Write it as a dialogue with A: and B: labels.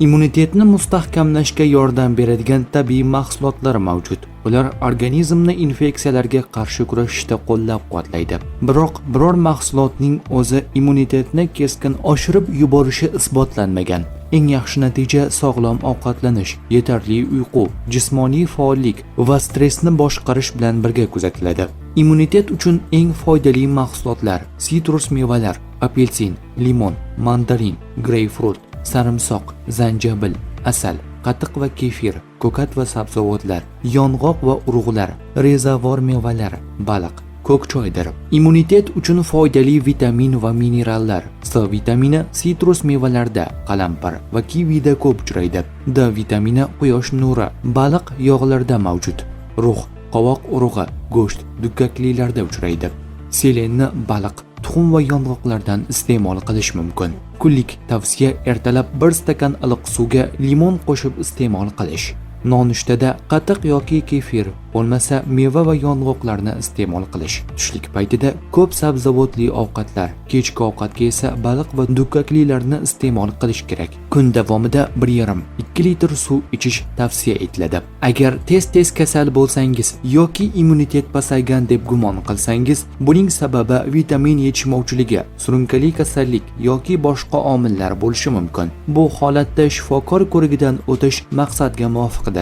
A: Immunitetni mustahkamlashga yordam beradigan tabiiy mahsulotlar mavjud. Ular organizmni infeksiyalarga qarshi kurashishda qo'llab-quvvatlaydi. Biroq biror mahsulotning o'zi immunitetni keskin oshirib yuborishi isbotlanmagan. Eng yaxshi natija sog'lom ovqatlanish, yetarli uyqu, jismoniy faollik va stressni boshqarish bilan birga kuzatiladi. Immunitet uchun eng foydali mahsulotlar: sitrus mevalar, apelsin, limon, mandarin, greyfrut, sarimsoq, zanjabil, asal, qatiq va kefir, ko'kat va sabzavotlar, yong'oq va urug'lar, rezavor mevalar, baliq, ko'k choydir. Immunitet uchun foydali vitamin va minerallar: C vitamini sitrus mevalarda, qalampir va kivida ko'p uchraydi. D vitamini quyosh nuri, baliq yog'larida mavjud. Rux, qovoq urug'i, go'sht, dukkaklilarda uchraydi. Selenni baliq, tuxum va yong'oqlardan iste'mol qilish mumkin. Kunlik tavsiya: ertalab 1 stakan iliq suvga limon qo'shib iste'mol qilish. Nonushtada qatiq yoki kefir, bo'lmasa meva va yong'oqlarni iste'mol qilish. Tushlik paytida ko'p sabzavotli ovqatlar, kechki ovqatga esa baliq va dukkaklilarni iste'mol qilish kerak. Kun davomida 1,5-2 litr suv ichish tavsiya etiladi. Agar tez-tez kasal bo'lsangiz yoki immunitet pasaygan deb gumon qilsangiz, buning sababi vitamin yetishmovchiligi, surunkali kasallik yoki boshqa omillar bo'lishi mumkin. Bu holatda shifokor ko'rigidan o'tish maqsadga muvofiqdir.